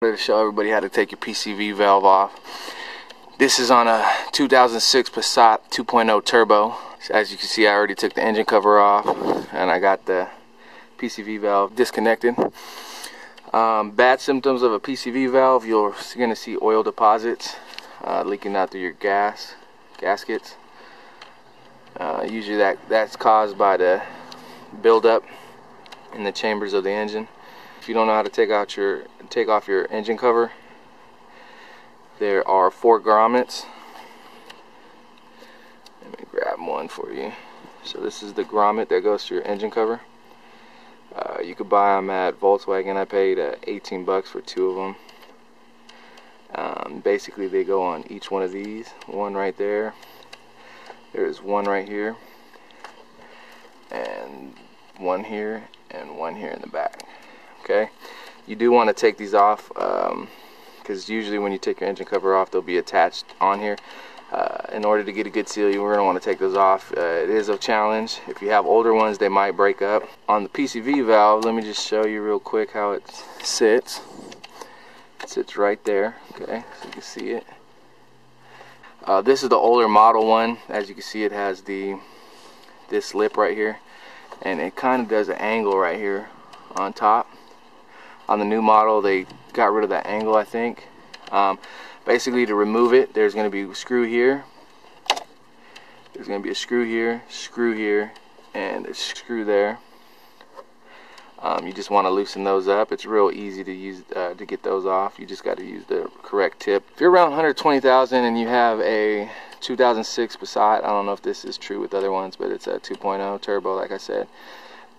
To show everybody how to take your PCV valve off. This is on a 2006 Passat 2.0 turbo. As you can see, I already took the engine cover off and I got the PCV valve disconnected. Bad symptoms of a PCV valve: you're going to see oil deposits leaking out through your gaskets. Usually that's caused by the buildup in the chambers of the engine. If you don't know how to take off your engine cover, there are 4 grommets. Let me grab one for you. So this is the grommet that goes to your engine cover. You could buy them at Volkswagen. I paid 18 bucks for 2 of them. Basically they go on each one of these. One right there. There's one right here, and one here, and one here in the back. Okay, you do want to take these off because usually when you take your engine cover off, they'll be attached on here. In order to get a good seal, you're going to want to take those off. It is a challenge. If you have older ones, they might break up. On the PCV valve, let me just show you real quick how it sits. It sits right there, okay, so you can see it. This is the older model one. As you can see, it has this lip right here, and it kind of does an angle right here on top. On the new model, they got rid of that angle, I think. Basically, to remove it, there's going to be a screw here. There's going to be a screw here, and a screw there. You just want to loosen those up. It's real easy to use to get those off. You just got to use the correct tip. If you're around 120,000 and you have a 2006 Passat, I don't know if this is true with other ones, but it's a 2.0 turbo, like I said,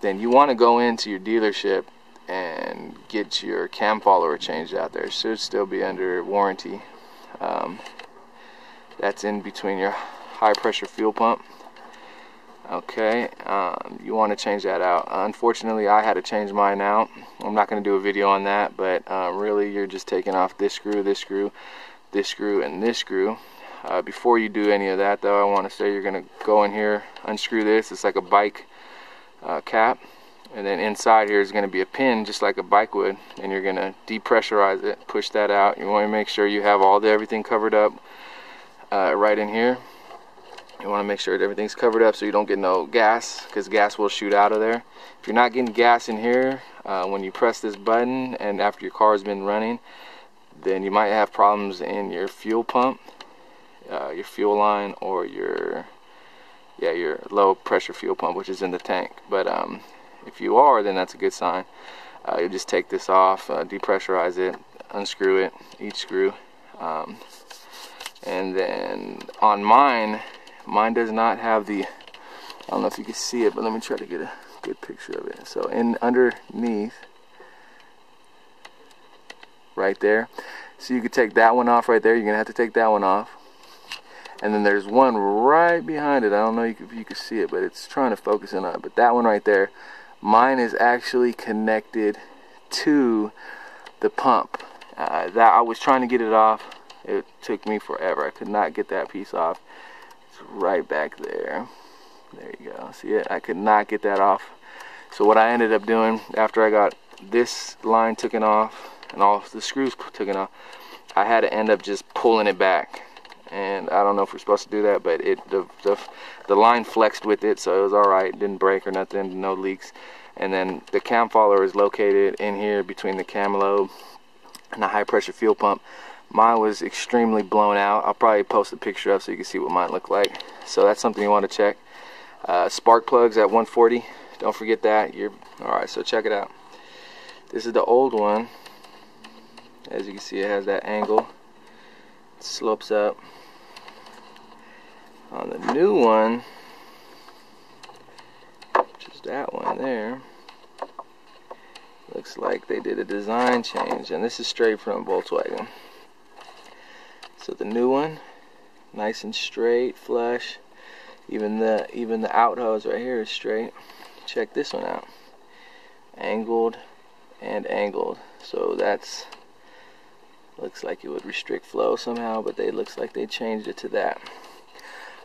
then you want to go into your dealership and get your cam follower changed out there. It should still be under warranty. That's in between your high pressure fuel pump. Okay, you want to change that out. Unfortunately, I had to change mine out. I'm not going to do a video on that, but really you're just taking off this screw, this screw, this screw, and this screw. Before you do any of that though, I want to say you're going to go in here, unscrew this. It's like a bike cap, and then inside here is going to be a pin just like a bike would, and you're going to depressurize it, push that out. You want to make sure you have everything covered up right in here. You want to make sure that everything's covered up so you don't get no gas, because gas will shoot out of there. If you're not getting gas in here when you press this button and after your car has been running, then you might have problems in your fuel pump, your fuel line, or your low pressure fuel pump, which is in the tank. But if you are, then that's a good sign. You just take this off, depressurize it, unscrew it, each screw, and then on mine does not have the, I don't know if you can see it, but let me try to get a good picture of it. So underneath right there, so you could take that one off right there. You're gonna have to take that one off, and then there's one right behind it. I don't know if you can see it, but it's trying to focus in on it. But that one right there, mine is actually connected to the pump. That I was trying to get it off. It took me forever. I could not get that piece off. Right back there. There you go. See it? I could not get that off. So what I ended up doing after I got this line taken off and all the screws taken off, I had to end up just pulling it back. And I don't know if we're supposed to do that, but the line flexed with it, so it was alright. It didn't break or nothing, no leaks. And then the cam follower is located in here between the cam lobe and the high pressure fuel pump. Mine was extremely blown out. I'll probably post a picture up so you can see what mine looked like. So that's something you want to check. Spark plugs at 140. Don't forget that. Alright, so check it out. This is the old one. As you can see, it has that angle. It slopes up. On the new one, which is that one there, looks like they did a design change. And this is straight from Volkswagen. So the new one, nice and straight, flush. Even the out hose right here is straight. Check this one out. Angled and angled. So that's, looks like it would restrict flow somehow, but it looks like they changed it to that.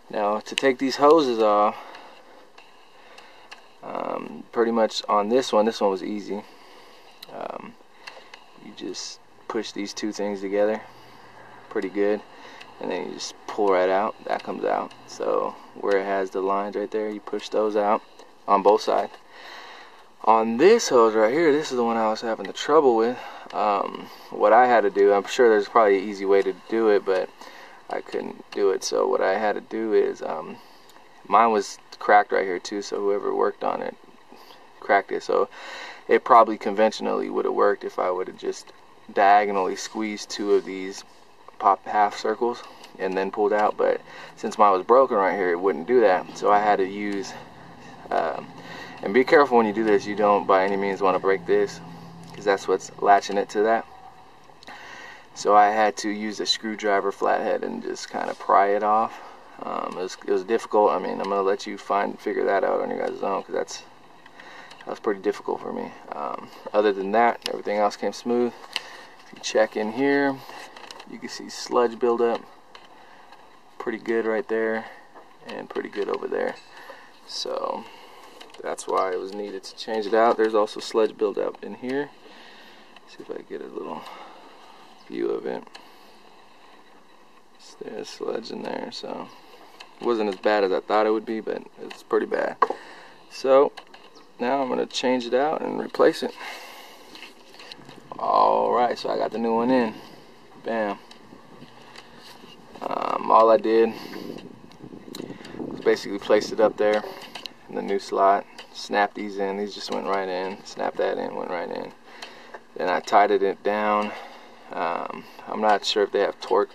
Now to take these hoses off, pretty much on this one was easy. You just push these two things together pretty good, and then you just pull right out. That comes out. So where it has the lines right there, you push those out on both sides. On this hose right here, this is the one I was having the trouble with. What I had to do, I'm sure there's probably an easy way to do it, but I couldn't do it. So what I had to do is, mine was cracked right here too, so whoever worked on it cracked it. So it probably conventionally would have worked if I would have just diagonally squeezed two of these pop half circles and then pulled out, but since mine was broken right here, it wouldn't do that. So I had to use and be careful when you do this, you don't by any means want to break this, because that's what's latching it to that. So I had to use a screwdriver flathead and just kind of pry it off. It was difficult. I mean, I'm gonna let you figure that out on your guys' own, because that was pretty difficult for me. Other than that, everything else came smooth. If you check in here, you can see sludge buildup. Pretty good right there, and pretty good over there. So that's why it was needed to change it out. There's also sludge buildup in here. See if I can get a little view of it. There's sludge in there, so it wasn't as bad as I thought it would be, but it's pretty bad. So now I'm going to change it out and replace it. Alright, so I got the new one in. Bam. All I did was basically place it up there in the new slot, snap these in. These just went right in. Snap that in, went right in. Then I tightened it down. I'm not sure if they have torque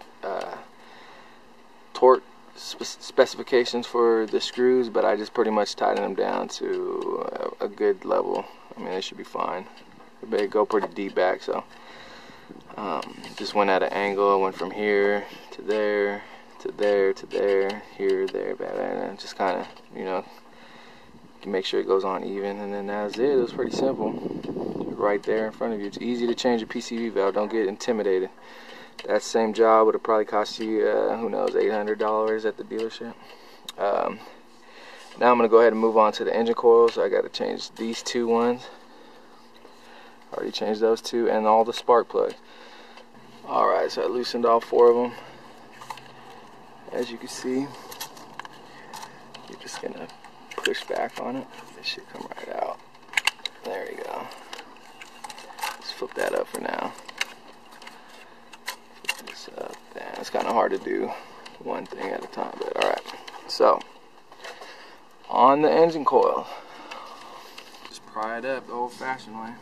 specifications for the screws, but I just pretty much tightened them down to a good level. I mean, they should be fine. They go pretty deep back, so just went at an angle. I went from here to there to there to there, here, there, and just kind of, you know, make sure it goes on even, and then that's it. It was pretty simple. Right there in front of you. It's easy to change a PCV valve. Don't get intimidated. That same job would have probably cost you, who knows, $800 at the dealership. Now I'm going to go ahead and move on to the engine coils. So I got to change these two ones. Already changed those two, and all the spark plugs. Alright, so I loosened all four of them. As you can see, you're just going to push back on it. This should come right out. There you go. Let's flip that up for now. Flip this up. Damn, it's kind of hard to do one thing at a time, but alright. So, on the engine coil, just pry it up the old-fashioned way.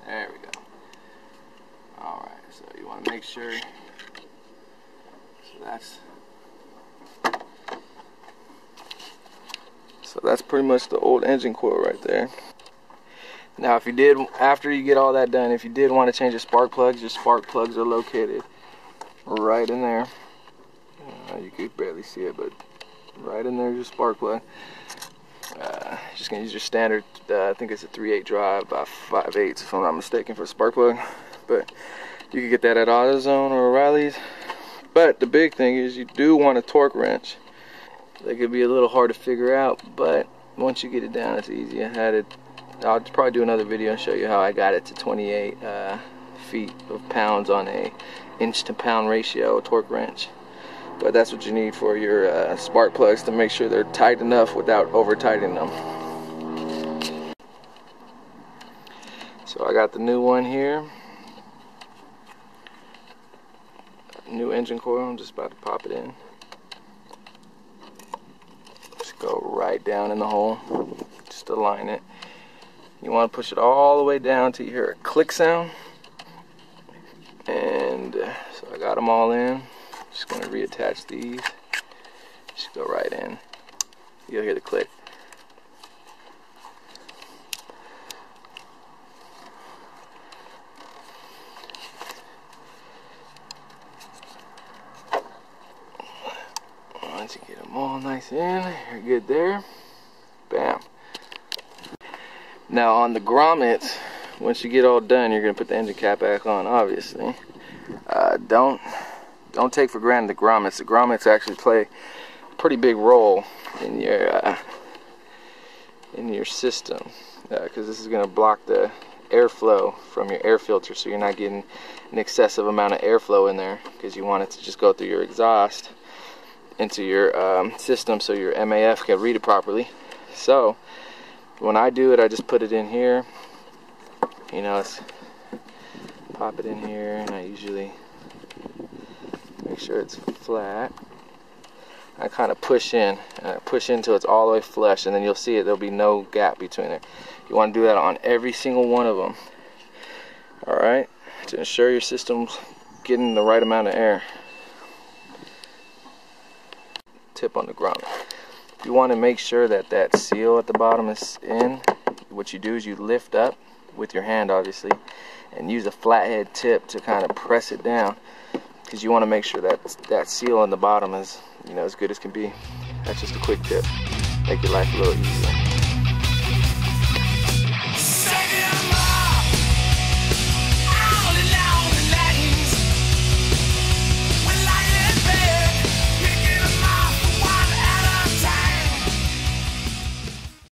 There we go. Alright, so you want to make sure, so that's pretty much the old engine coil right there. Now if you did, after you get all that done, if you did want to change your spark plugs are located right in there. You could barely see it, but right in there is your spark plug. Just gonna use your standard, I think it's a 3/8 drive by 5/8 if I'm not mistaken for a spark plug, but you can get that at AutoZone or O'Reilly's. But the big thing is you do want a torque wrench. They could be a little hard to figure out, but once you get it down, it's easy. I'll probably do another video and show you how I got it to 28 feet of pounds on a inch to pound ratio torque wrench. But that's what you need for your spark plugs, to make sure they're tight enough without over tightening them. So I got the new one here. New engine coil. I'm just about to pop it in. Just go right down in the hole. Just align it. You want to push it all the way down till you hear a click sound. And so I got them all in. Just going to reattach these. Just go right in. You'll hear the click. Once you get them all nice in, you're good there. Bam. Now on the grommets, once you get all done, you're going to put the engine cap back on, obviously. Don't take for granted the grommets. The grommets actually play pretty big role in your system, because this is going to block the airflow from your air filter, so you're not getting an excessive amount of airflow in there, because you want it to just go through your exhaust into your system so your MAF can read it properly. So when I do it, I just put it in here, you know, let's pop it in here, and I usually make sure it's flat. I kind of push in, until it's all the way flush, and then you'll see it, there'll be no gap between it. You want to do that on every single one of them, alright, to ensure your system's getting the right amount of air. Tip on the grommet. If you want to make sure that that seal at the bottom is in, what you do is you lift up with your hand, obviously, and use a flathead tip to kind of press it down, because you want to make sure that that seal on the bottom is, you know, as good as can be. That's just a quick tip. Make your life a little easier.